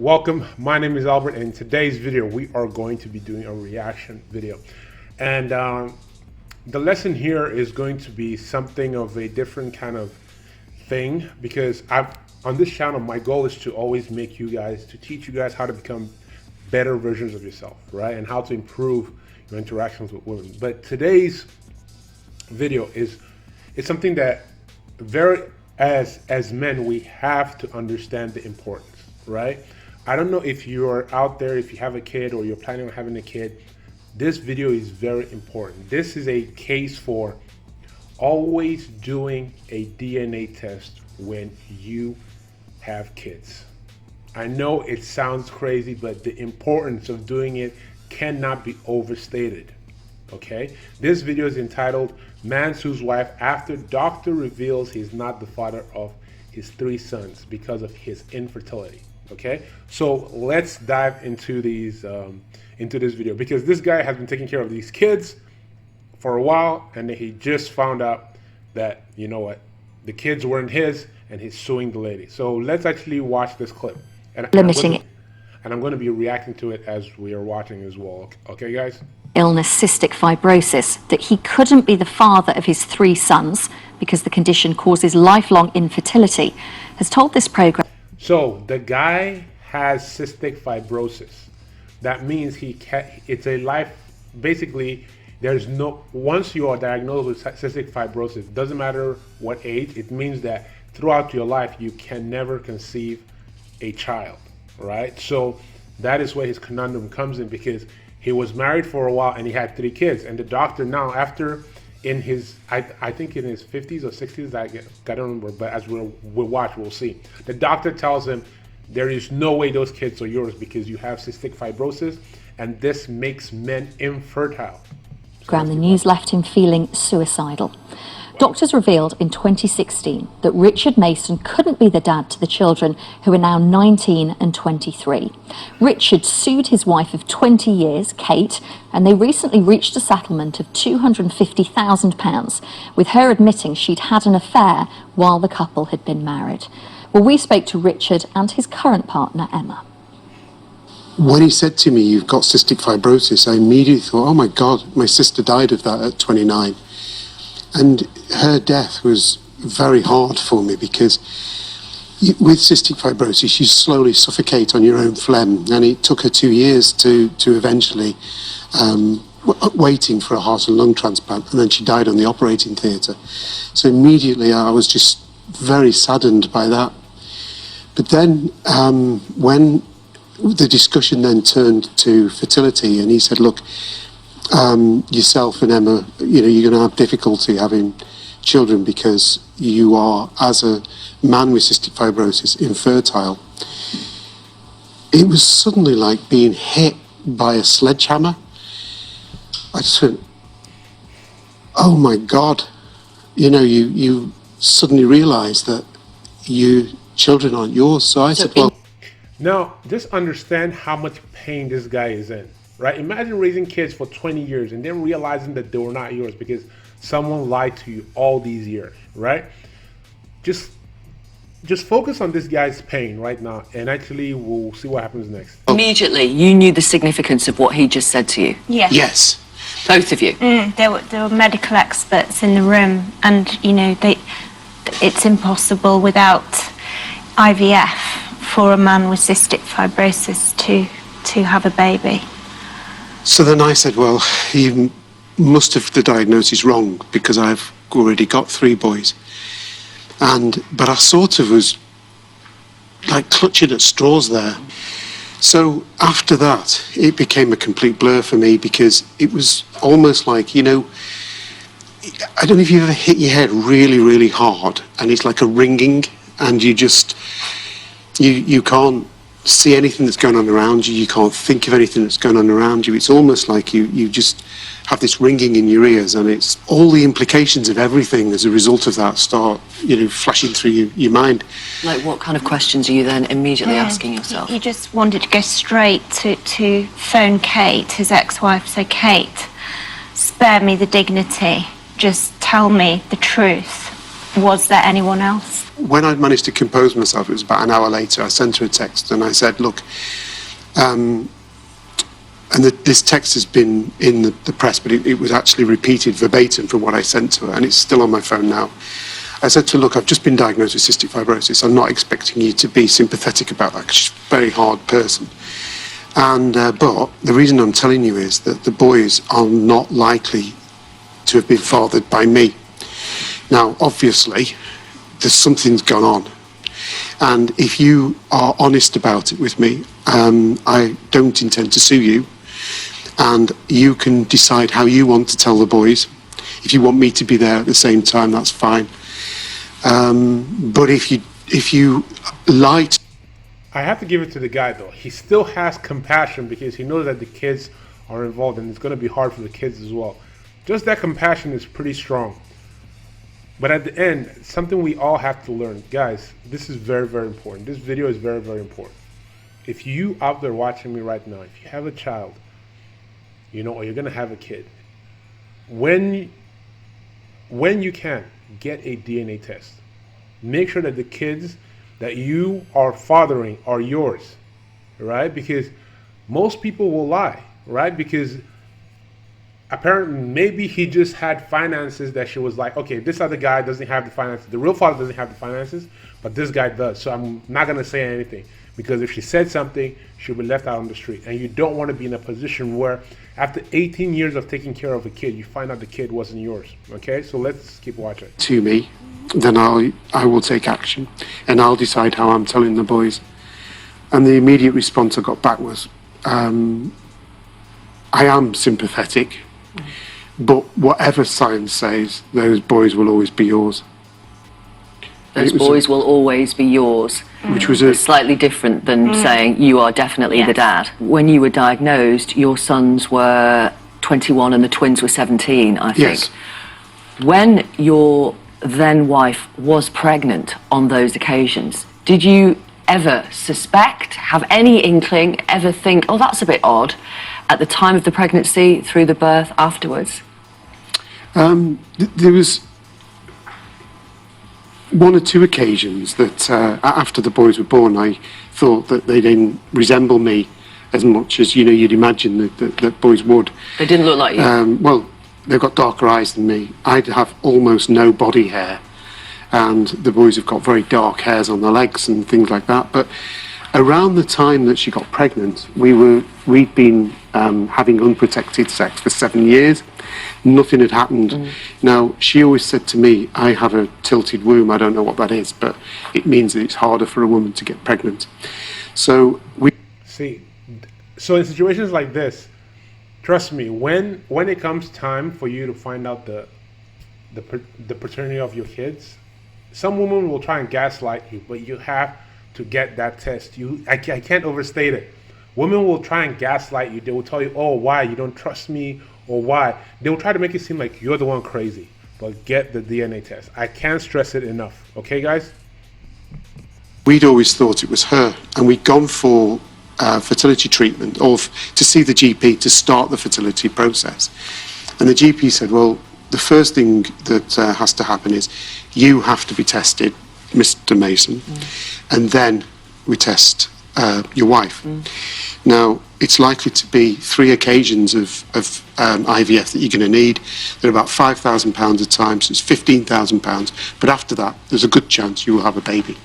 welcome. My name is Albert, and in today's video we are going to be doing a reaction video. And the lesson here is going to be something of a different kind of thing, because on this channel my goal is to always teach you guys how to become better versions of yourself, right? And how to improve your interactions with women. But today's video is something that as men we have to understand the importance, right? I don't know if you're out there, if you have a kid or you're planning on having a kid, this video is very important. This is a case for always doing a DNA test when you have kids. I know it sounds crazy, but the importance of doing it cannot be overstated. Okay, this video is entitled "Man Sues Wife After Doctor Reveals He's Not the Father of His 3 Sons Because of His Infertility." Okay, so let's dive into this video, because this guy has been taking care of these kids for a while, and he just found out that, you know what, the kids weren't his, and he's suing the lady. So let's actually watch this clip, and I'm going to be reacting to it as we are watching as well. Okay, guys? Illness, cystic fibrosis, that he couldn't be the father of his 3 sons because the condition causes lifelong infertility, has told this program. So the guy has cystic fibrosis. That means it's a life, basically, once you are diagnosed with cystic fibrosis, doesn't matter what age, it means that throughout your life you can never conceive a child, right? So that is where his conundrum comes in, because he was married for a while and he had 3 kids, and the doctor now, after in his, I think in his 50s or 60s, I don't remember, but as we'll watch, we'll see. The doctor tells him there is no way those kids are yours because you have cystic fibrosis, and this makes men infertile. The news left him feeling suicidal. Doctors revealed in 2016 that Richard Mason couldn't be the dad to the children, who are now 19 and 23. Richard sued his wife of 20 years, Kate, and they recently reached a settlement of £250,000, with her admitting she'd had an affair while the couple had been married. Well, we spoke to Richard and his current partner, Emma. When he said to me, "You've got cystic fibrosis," I immediately thought, oh my God, my sister died of that at 29. And her death was very hard for me, because with cystic fibrosis, you slowly suffocate on your own phlegm. And it took her 2 years to eventually, waiting for a heart and lung transplant. And then she died on the operating theatre. So immediately I was just very saddened by that. But then when the discussion then turned to fertility, and he said, look, yourself and Emma, you're going to have difficulty having children because you are, as a man with cystic fibrosis, infertile. It was suddenly like being hit by a sledgehammer. I just went, oh my God. You suddenly realise that your children aren't yours. So I said, well... Now, just understand how much pain this guy is in. Right? Imagine raising kids for 20 years and then realizing that they were not yours because someone lied to you all these years, right? Just focus on this guy's pain right now, and actually we'll see what happens next. Immediately, you knew the significance of what he just said to you? Yes. Yes. Both of you? There were medical experts in the room, and, it's impossible without IVF for a man with cystic fibrosis to have a baby. So then I said, well, you must have the diagnosis wrong, because I've already got 3 boys. But I sort of was like clutching at straws there. So after that, it became a complete blur for me, because it was almost like, I don't know if you've ever hit your head really, really hard, and it's like a ringing, and you just, you can't see anything that's going on around you, you can't think of anything that's going on around you. It's almost like you just have this ringing in your ears, and it's all the implications of everything as a result of that start, flashing through your mind. Like, what kind of questions are you then immediately asking yourself? He just wanted to go straight to phone Kate, his ex-wife, say, Kate, spare me the dignity, just tell me the truth. Was there anyone else? when I'd managed to compose myself, it was about an hour later, I sent her a text and I said, look, this text has been in the press, but it was actually repeated verbatim from what I sent to her, and it's still on my phone now. I said to her, look, I've just been diagnosed with cystic fibrosis. I'm not expecting you to be sympathetic about that, because she's a very hard person. And but the reason I'm telling you is that the boys are not likely to have been fathered by me. Now, obviously, there's something's gone on. And if you are honest about it with me, I don't intend to sue you. And you can decide how you want to tell the boys. If you want me to be there at the same time, that's fine. But if you lie to... I have to give it to the guy though. He still has compassion because he knows that the kids are involved and it's going to be hard for the kids as well. Just that compassion is pretty strong. But at the end, something we all have to learn. Guys, this is very, very important. This video is very, very important. If you out there watching me right now, if you have a child, you know, or you're going to have a kid, when you can, get a DNA test. Make sure that the kids that you are fathering are yours, right? Because most people will lie, right? Because apparently maybe he just had finances that she was like, okay, this other guy doesn't have the finances. The real father doesn't have the finances, but this guy does. So I'm not going to say anything, because if she said something, she'll be left out on the street. And you don't want to be in a position where after 18 years of taking care of a kid, you find out the kid wasn't yours. Okay, so let's keep watching. To me, then I will take action, and I'll decide how I'm telling the boys. And the immediate response I got back was, I am sympathetic, but whatever science says, those boys will always be yours. Those boys will always be yours. Which was It's slightly different than saying you are definitely the dad. When you were diagnosed, your sons were 21 and the twins were 17, I think. Yes. When your then wife was pregnant on those occasions, did you ever suspect, have any inkling, ever think, oh, that's a bit odd, at the time of the pregnancy, through the birth, afterwards? There was one or two occasions that after the boys were born, I thought that they didn't resemble me as much as, you know, you'd imagine that boys would. They didn't look like you? Well, they've got darker eyes than me. I'd have almost no body hair, and the boys have got very dark hairs on their legs and things like that. But around the time that she got pregnant, we'd been having unprotected sex for 7 years. Nothing had happened. Now, she always said to me, I have a tilted womb. I don't know what that is, but it means that it's harder for a woman to get pregnant. So so in situations like this, trust me, when it comes time for you to find out the paternity of your kids, some women will try and gaslight you, but you have to get that test. I can't overstate it. Women will try and gaslight you. They will tell you, oh, why? You don't trust me, or why? They will try to make it seem like you're the one crazy. But get the DNA test. I can't stress it enough. Okay, guys? We'd always thought it was her, and we'd gone for fertility treatment, or to see the GP to start the fertility process. And the GP said, well, the first thing that has to happen is you have to be tested, Mr. Mason, and then we test your wife. Now, it's likely to be 3 occasions of IVF that you're going to need. They're about £5,000 a time, so it's £15,000. But after that, there's a good chance you will have a baby.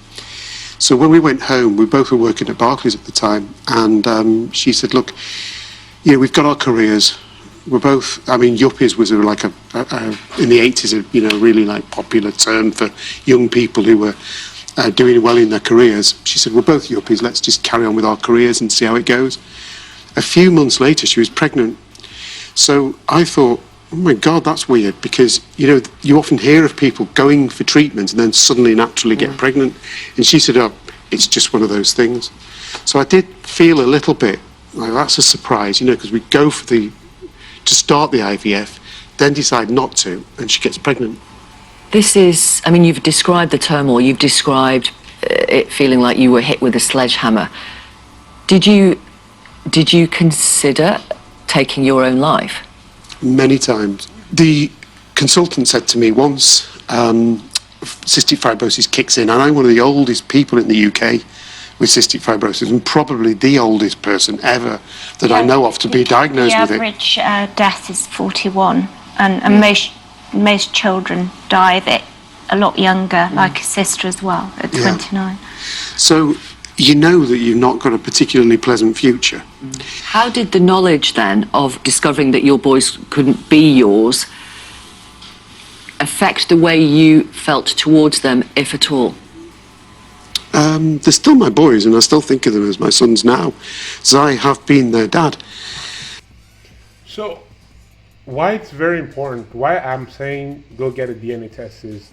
So when we went home, we both were working at Barclays at the time, and she said, look, you know, we've got our careers. We're both, I mean, yuppies was like in the 80s, you know, really like popular term for young people who were doing well in their careers. She said, we're both yuppies, let's just carry on with our careers and see how it goes. A few months later, she was pregnant. So I thought, oh my God, that's weird, because, you know, you often hear of people going for treatment and then suddenly naturally get pregnant. And she said, oh, it's just one of those things. So I did feel a little bit like that's a surprise, you know, because we go for to start the IVF, then decide not to, and she gets pregnant. This is, I mean, you've described the turmoil, you've described it feeling like you were hit with a sledgehammer. Did you consider taking your own life? Many times. The consultant said to me once, cystic fibrosis kicks in, and I'm one of the oldest people in the UK with cystic fibrosis, and probably the oldest person ever that I know of to be diagnosed with it. The average death is 41, and most children die of it a lot younger, like his sister as well, at 29. So you know that you've not got a particularly pleasant future. How did the knowledge then of discovering that your boys couldn't be yours affect the way you felt towards them, if at all? They're still my boys, and I still think of them as my sons now, so I have been their dad. So, why it's very important, why I'm saying go get a DNA test is,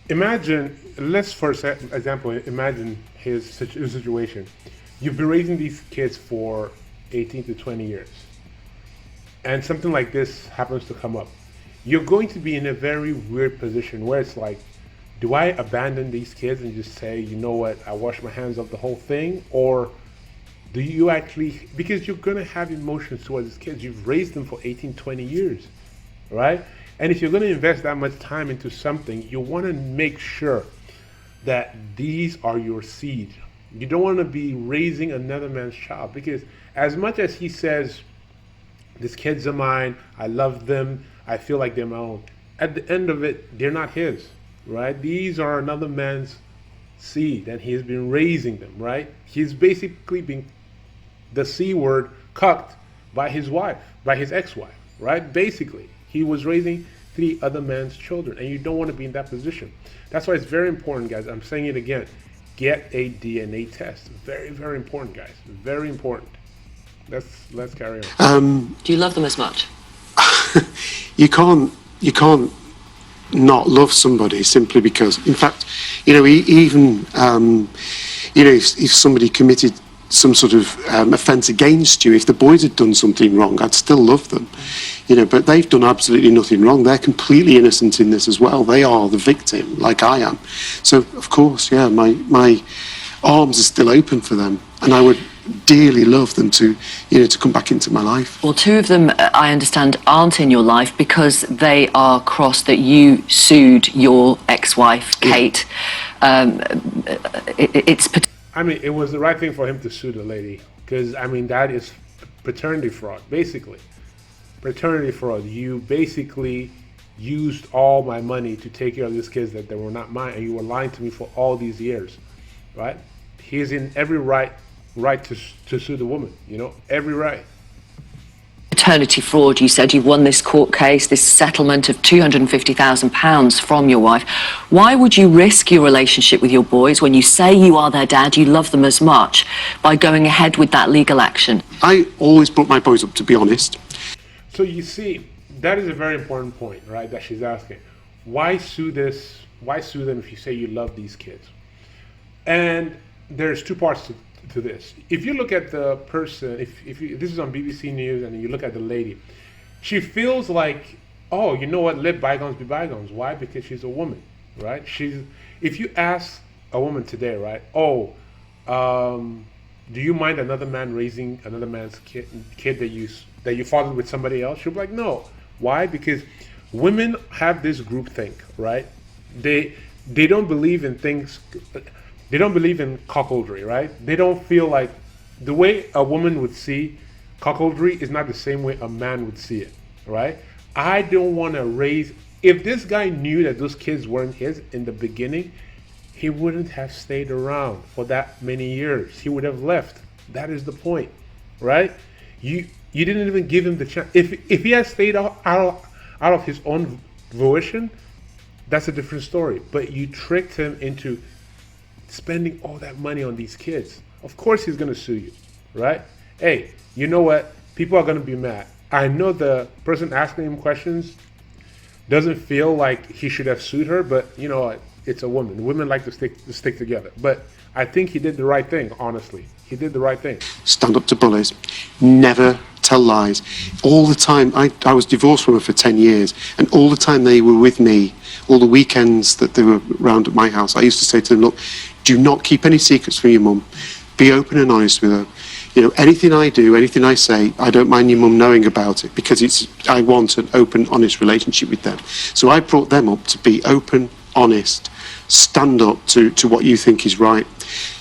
imagine, let's for example, imagine his situation. You've been raising these kids for 18 to 20 years, and something like this happens to come up. You're going to be in a very weird position where it's like, do I abandon these kids and just say, you know what, I wash my hands of the whole thing? Or do you actually, because you're going to have emotions towards these kids, you've raised them for 18, 20 years, right? And if you're going to invest that much time into something, you want to make sure that these are your seed. You don't want to be raising another man's child, because as much as he says, these kids are mine, I love them, I feel like they're my own, at the end of it, they're not his. Right? These are another man's seed, and he has been raising them, right? He's basically been, the C word, cucked by his wife, by his ex-wife, right? Basically, he was raising 3 other men's children, and you don't want to be in that position. That's why it's very important, guys. I'm saying it again. Get a DNA test. Very, very important, guys. Very important. Let's carry on. Do you love them as much? You can't not love somebody simply because, in fact, you know, even you know, if somebody committed some sort of offence against you, if the boys had done something wrong, I'd still love them, you know, but they've done absolutely nothing wrong. They're completely innocent in this as well. They are the victim, like I am. So, of course, yeah, my arms are still open for them, and I would dearly love them to, you know, to come back into my life. Well, 2 of them, I understand, aren't in your life because they are cross that you sued your ex-wife, Kate. It's... I mean, it was the right thing for him to sue the lady, because, I mean, that is paternity fraud, basically. Paternity fraud. You basically used all my money to take care of these kids that they were not mine, and you were lying to me for all these years, right? He's in every right to sue the woman, you know, every right. Paternity fraud, you said. You've won this court case, this settlement of £250,000 from your wife. Why would you risk your relationship with your boys when you say you are their dad, you love them as much, by going ahead with that legal action? I always brought my boys up, to be honest. So you see, that is a very important point, right, that she's asking. Why sue them if you say you love these kids? And there's 2 parts to this. If you look at the person, if you, this is on BBC News, and you look at the lady, she feels like, oh, you know what, let bygones be bygones. Why? Because she's a woman, right? If you ask a woman today, right, oh, do you mind another man raising another man's kid that you fathered with somebody else? She'll be like, no. Why? Because women have this group think, right? They don't believe in things. They don't believe in cuckoldry, right? They don't feel like the way a woman would see cuckoldry is not the same way a man would see it, right? I don't want to raise, if this guy knew that those kids weren't his in the beginning, he wouldn't have stayed around for that many years. He would have left. That is the point, right? You didn't even give him the chance. If he had stayed out of his own volition, that's a different story. But you tricked him into spending all that money on these kids. Of course he's going to sue you, right? Hey, you know what? People are going to be mad. I know the person asking him questions doesn't feel like he should have sued her, but you know what? It's a woman. Women like to stick together. But I think he did the right thing, honestly. He did the right thing. Stand up to bullies. Never tell lies. All the time, I was divorced from her for 10 years, and all the time they were with me, all the weekends that they were around at my house, I used to say to them, look, do not keep any secrets from your mum. Be open and honest with her. You know, anything I do, anything I say, I don't mind your mum knowing about it because I want an open, honest relationship with them. So I brought them up to be open, honest, stand up to what you think is right.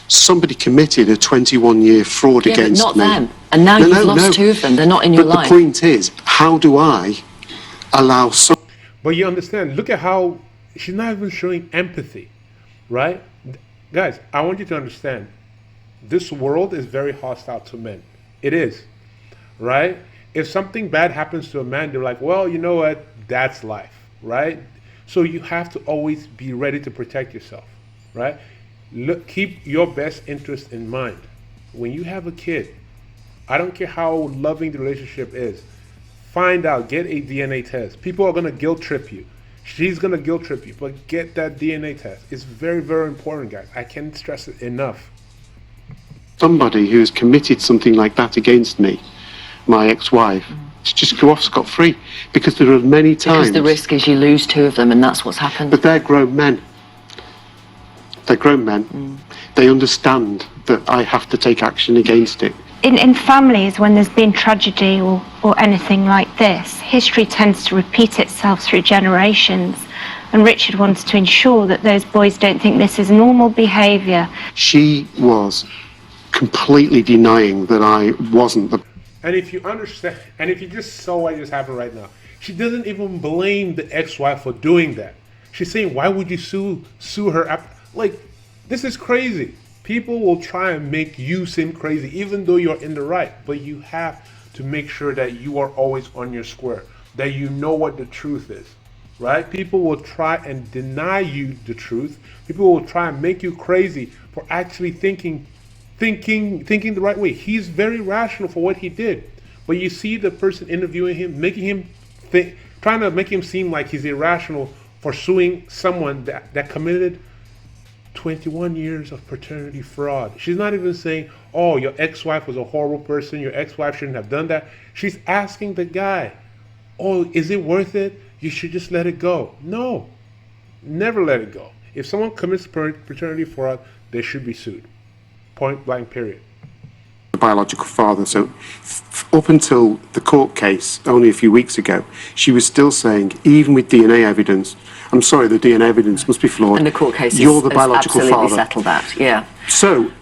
Somebody committed a 21-year fraud against but me. not them. And now you've lost two of them. They're not in your life. But the point is, how do I allow some... But you understand, look at how she's not even showing empathy, right? Guys, I want you to understand, this world is very hostile to men. It is, right? If something bad happens to a man, they're like, well, you know what? That's life, right? So you have to always be ready to protect yourself, right? Look, keep your best interest in mind. When you have a kid, I don't care how loving the relationship is, find out, get a DNA test. People are gonna guilt trip you. She's gonna guilt trip you, but get that DNA test. It's very, very important, guys. I can't stress it enough. Somebody who has committed something like that against me, my ex-wife, to just go off scot-free, because there are many times... Because the risk is you lose two of them, and that's what's happened. But they're grown men. They're grown men. They understand that I have to take action against it. In families, when there's been tragedy or anything like this, history tends to repeat itself through generations. And Richard wants to ensure that those boys don't think this is normal behaviour. She was completely denying that I wasn't the... And if you understand, and if you just saw what just happened right now, she doesn't even blame the ex-wife for doing that. She's saying, why would you sue her? Like, this is crazy. People will try and make you seem crazy, even though you're in the right. But you have to make sure that you are always on your square, that you know what the truth is, right? People will try and deny you the truth. People will try and make you crazy for actually thinking the right way. He's very rational for what he did. But you see the person interviewing him, making him think, trying to make him seem like he's irrational for suing someone that committed 21 years of paternity fraud. She's not even saying, oh, your ex-wife was a horrible person, your ex-wife shouldn't have done that. She's asking the guy, oh, is it worth it? You should just let it go. No, never let it go. If someone commits paternity fraud, they should be sued. Point blank, period. biological father. So up until the court case only a few weeks ago, she was still saying, even with DNA evidence, I'm sorry, the DNA evidence must be flawed. And the court case you're the biological absolutely father. settled that, yeah. So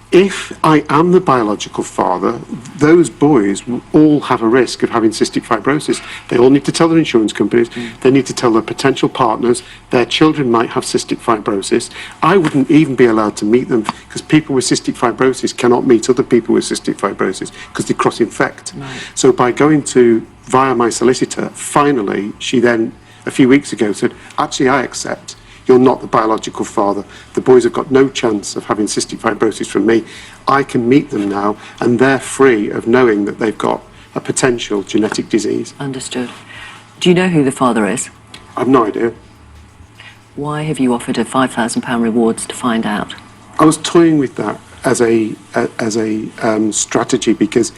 if I am the biological father, those boys will all have a risk of having cystic fibrosis. They all need to tell their insurance companies, they need to tell their potential partners, their children might have cystic fibrosis. I wouldn't even be allowed to meet them because people with cystic fibrosis cannot meet other people with cystic fibrosis because they cross-infect. Right. So by going via my solicitor, finally, she then, a few weeks ago, said, actually, I accept. You're not the biological father. The boys have got no chance of having cystic fibrosis from me. I can meet them now, and they're free of knowing that they've got a potential genetic disease. Understood. Do you know who the father is? I've no idea. Why have you offered a £5,000 rewards to find out? I was toying with that as a strategy because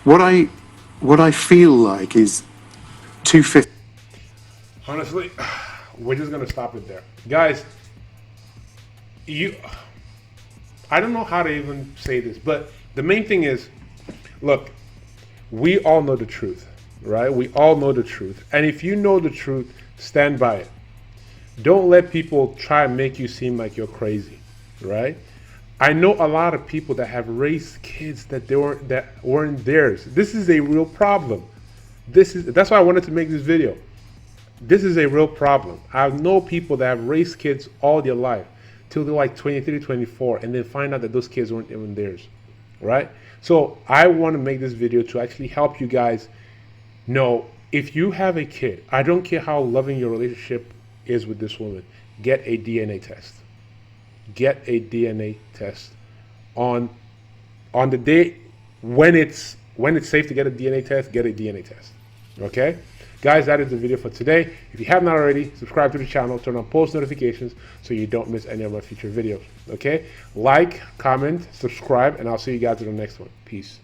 what I feel like is 250. Honestly, we're just gonna stop it there, guys. I don't know how to even say this, but the main thing is, look, we all know the truth, right? We all know the truth, and if you know the truth, stand by it. Don't let people try and make you seem like you're crazy, right? I know a lot of people that have raised kids that weren't theirs. This is a real problem. That's why I wanted to make this video. This is a real problem. I know people that have raised kids all their life till they're like 23, 24, and then find out that those kids weren't even theirs, right? So I want to make this video to actually help you guys know, if you have a kid, I don't care how loving your relationship is with this woman, get a DNA test. Get a DNA test on the day when it's safe to get a DNA test. Get a DNA test. Okay, guys, that is the video for today. If you have not already, subscribe to the channel, turn on post notifications so you don't miss any of my future videos. Okay, like, comment, subscribe, and I'll see you guys in the next one. Peace.